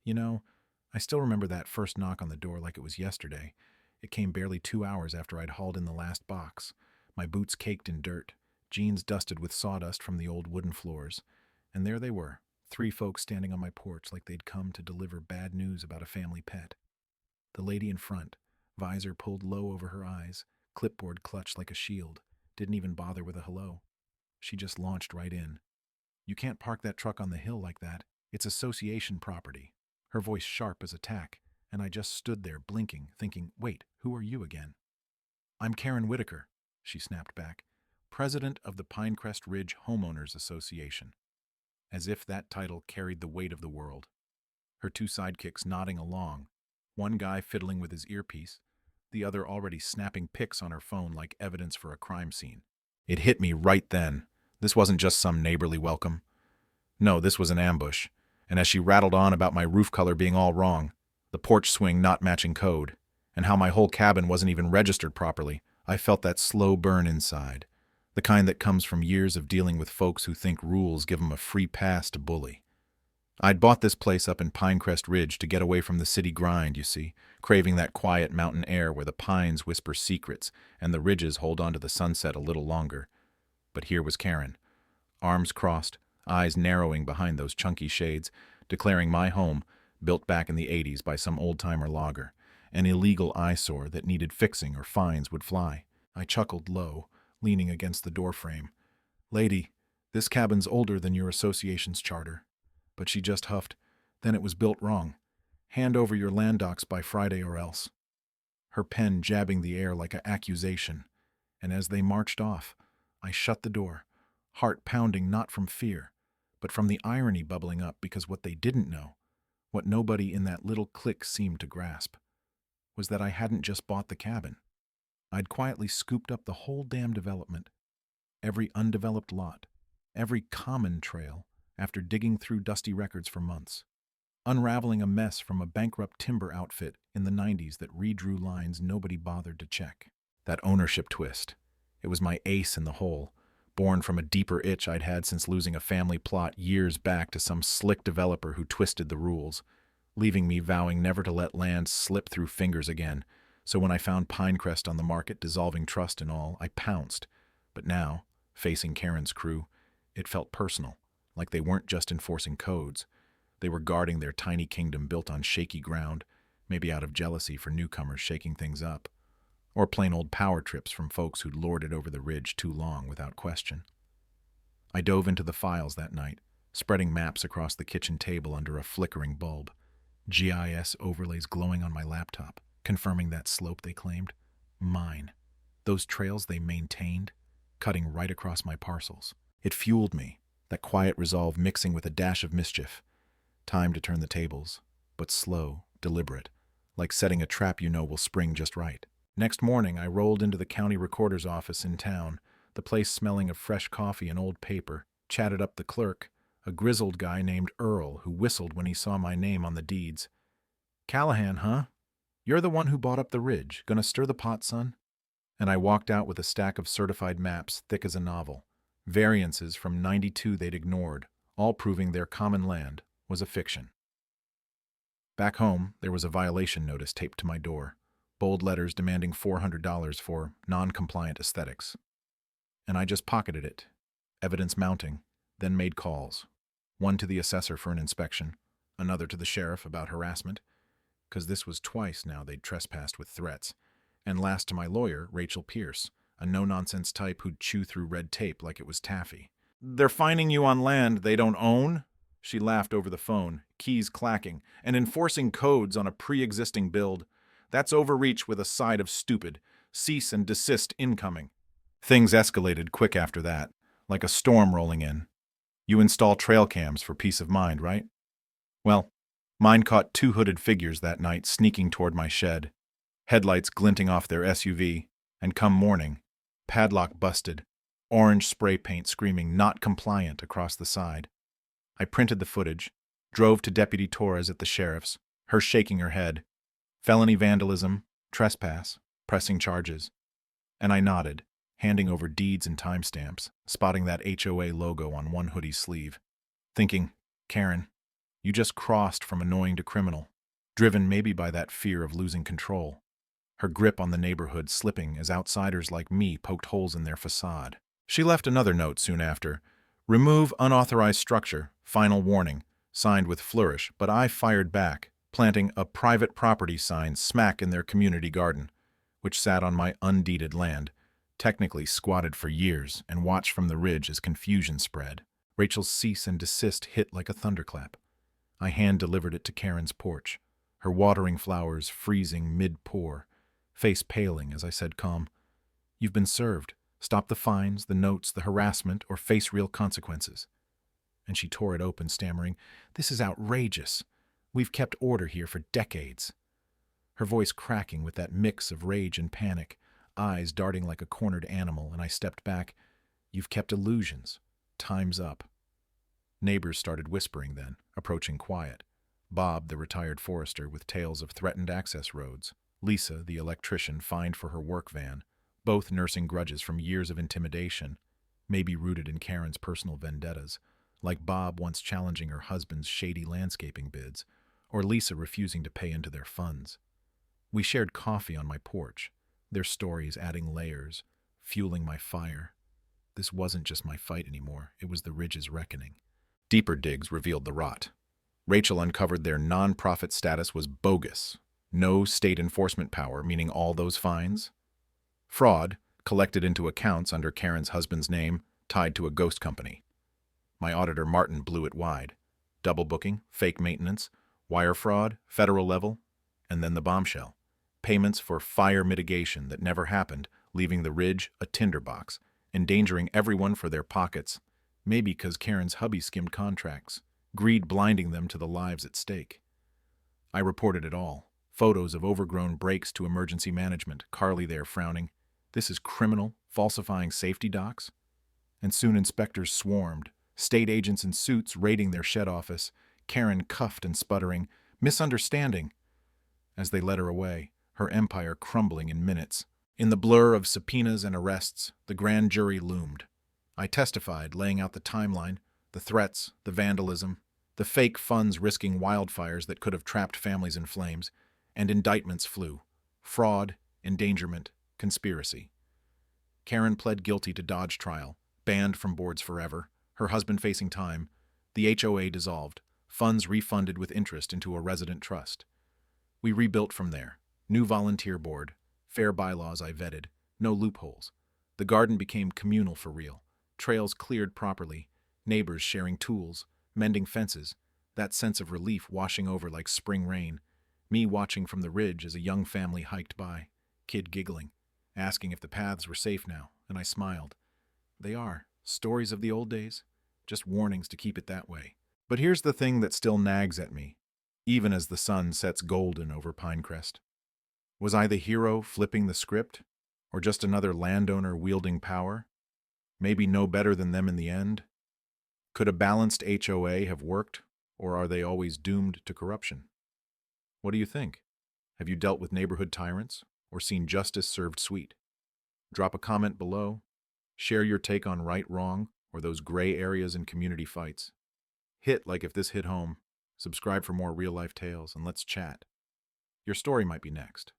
You know, I still remember that first knock on the door like it was yesterday. It came barely 2 hours after I'd hauled in the last box, my boots caked in dirt, jeans dusted with sawdust from the old wooden floors. And there they were, three folks standing on my porch like they'd come to deliver bad news about a family pet. The lady in front, visor pulled low over her eyes, clipboard clutched like a shield, didn't even bother with a hello. She just launched right in. "You can't park that truck on the hill like that. It's association property." Her voice sharp as a tack, and I just stood there blinking, thinking, wait, who are you again? "I'm Karen Whitaker," she snapped back, "president of the Pinecrest Ridge Homeowners Association." As if that title carried the weight of the world. Her two sidekicks nodding along, one guy fiddling with his earpiece, the other already snapping pics on her phone like evidence for a crime scene. It hit me right then. This wasn't just some neighborly welcome. No, this was an ambush. And as she rattled on about my roof color being all wrong, the porch swing not matching code, and how my whole cabin wasn't even registered properly, I felt that slow burn inside, the kind that comes from years of dealing with folks who think rules give them a free pass to bully. I'd bought this place up in Pinecrest Ridge to get away from the city grind, you see, craving that quiet mountain air where the pines whisper secrets and the ridges hold on to the sunset a little longer. But here was Karen, arms crossed, eyes narrowing behind those chunky shades, declaring my home, built back in the 80s by some old-timer logger, an illegal eyesore that needed fixing or fines would fly. I chuckled low, leaning against the doorframe. "Lady, this cabin's older than your association's charter." But she just huffed, "Then it was built wrong. Hand over your land docs by Friday or else." Her pen jabbing the air like an accusation. And as they marched off, I shut the door, heart pounding not from fear, but from the irony bubbling up because what they didn't know, what nobody in that little clique seemed to grasp, was that I hadn't just bought the cabin. I'd quietly scooped up the whole damn development, every undeveloped lot, every common trail, after digging through dusty records for months, unraveling a mess from a bankrupt timber outfit in the 90s that redrew lines nobody bothered to check. That ownership twist. It was my ace in the hole, born from a deeper itch I'd had since losing a family plot years back to some slick developer who twisted the rules, leaving me vowing never to let land slip through fingers again. So when I found Pinecrest on the market dissolving trust and all, I pounced. But now, facing Karen's crew, it felt personal, like they weren't just enforcing codes. They were guarding their tiny kingdom built on shaky ground, maybe out of jealousy for newcomers shaking things up, or plain old power trips from folks who'd lorded over the ridge too long without question. I dove into the files that night, spreading maps across the kitchen table under a flickering bulb, GIS overlays glowing on my laptop, confirming that slope they claimed. Mine. Those trails they maintained, cutting right across my parcels. It fueled me, that quiet resolve mixing with a dash of mischief. Time to turn the tables, but slow, deliberate, like setting a trap you know will spring just right. Next morning, I rolled into the county recorder's office in town, the place smelling of fresh coffee and old paper, chatted up the clerk, a grizzled guy named Earl who whistled when he saw my name on the deeds. "Callahan, huh? You're the one who bought up the ridge. Gonna stir the pot, son?" And I walked out with a stack of certified maps thick as a novel. Variances from 92 they'd ignored, all proving their common land was a fiction. Back home, there was a violation notice taped to my door, bold letters demanding $400 for non-compliant aesthetics. And I just pocketed it, evidence mounting, then made calls. One to the assessor for an inspection, another to the sheriff about harassment, because this was twice now they'd trespassed with threats, and last to my lawyer, Rachel Pierce, a no-nonsense type who'd chew through red tape like it was taffy. "They're fining you on land they don't own?" She laughed over the phone, keys clacking, "and enforcing codes on a pre-existing build. That's overreach with a side of stupid. Cease and desist incoming." Things escalated quick after that, like a storm rolling in. You install trail cams for peace of mind, right? Well, mine caught two hooded figures that night sneaking toward my shed, headlights glinting off their SUV, and come morning, padlock busted, orange spray paint screaming "not compliant" across the side. I printed the footage, drove to Deputy Torres at the sheriff's, her shaking her head. Felony vandalism, trespass, pressing charges. And I nodded, handing over deeds and timestamps, spotting that HOA logo on one hoodie sleeve, thinking, Karen, You just crossed from annoying to criminal, driven maybe by that fear of losing control. Her grip on the neighborhood slipping as outsiders like me poked holes in their facade. She left another note soon after. Remove unauthorized structure, final warning, signed with flourish, but I fired back, planting a private property sign smack in their community garden, which sat on my undeeded land, technically squatted for years, and watched from the ridge as confusion spread. Rachel's cease and desist hit like a thunderclap. I hand-delivered it to Karen's porch, her watering flowers freezing mid-pour, face paling as I said calm, "You've been served. Stop the fines, the notes, the harassment, or face real consequences." And she tore it open, stammering, "This is outrageous. We've kept order here for decades." Her voice cracking with that mix of rage and panic, eyes darting like a cornered animal, and I stepped back. "You've kept illusions. Time's up." Neighbors started whispering then, approaching quiet. Bob, the retired forester, with tales of threatened access roads. Lisa, the electrician, fined for her work van, both nursing grudges from years of intimidation, maybe rooted in Karen's personal vendettas, like Bob once challenging her husband's shady landscaping bids, or Lisa refusing to pay into their funds. We shared coffee on my porch, their stories adding layers, fueling my fire. This wasn't just my fight anymore, it was the Ridge's reckoning. Deeper digs revealed the rot. Rachel uncovered their non-profit status was bogus. No state enforcement power, meaning all those fines. Fraud, collected into accounts under Karen's husband's name, tied to a ghost company. My auditor Martin blew it wide. Double booking, fake maintenance, wire fraud, federal level, and then the bombshell. Payments for fire mitigation that never happened, leaving the Ridge a tinderbox, endangering everyone for their pockets, maybe because Karen's hubby skimmed contracts, greed blinding them to the lives at stake. I reported it all. Photos of overgrown breaks to emergency management, Carly there frowning. "This is criminal, falsifying safety docs?" And soon inspectors swarmed, state agents in suits raiding their shed office, Karen cuffed and sputtering, "Misunderstanding," as they led her away, her empire crumbling in minutes. In the blur of subpoenas and arrests, the grand jury loomed. I testified, laying out the timeline, the threats, the vandalism, the fake funds risking wildfires that could have trapped families in flames, and indictments flew. Fraud, endangerment, conspiracy. Karen pled guilty to Dodge trial, banned from boards forever, her husband facing time, the HOA dissolved, funds refunded with interest into a resident trust. We rebuilt from there. New volunteer board, fair bylaws I vetted, no loopholes. The garden became communal for real, trails cleared properly, neighbors sharing tools, mending fences, that sense of relief washing over like spring rain, me watching from the ridge as a young family hiked by, kid giggling, asking if the paths were safe now, and I smiled. They are. Stories of the old days, just warnings to keep it that way. But here's the thing that still nags at me, even as the sun sets golden over Pinecrest. Was I the hero flipping the script, or just another landowner wielding power? Maybe no better than them in the end? Could a balanced HOA have worked, or are they always doomed to corruption? What do you think? Have you dealt with neighborhood tyrants, or seen justice served sweet? Drop a comment below. Share your take on right, wrong, or those gray areas in community fights. Hit like if this hit home. Subscribe for more real-life tales, and let's chat. Your story might be next.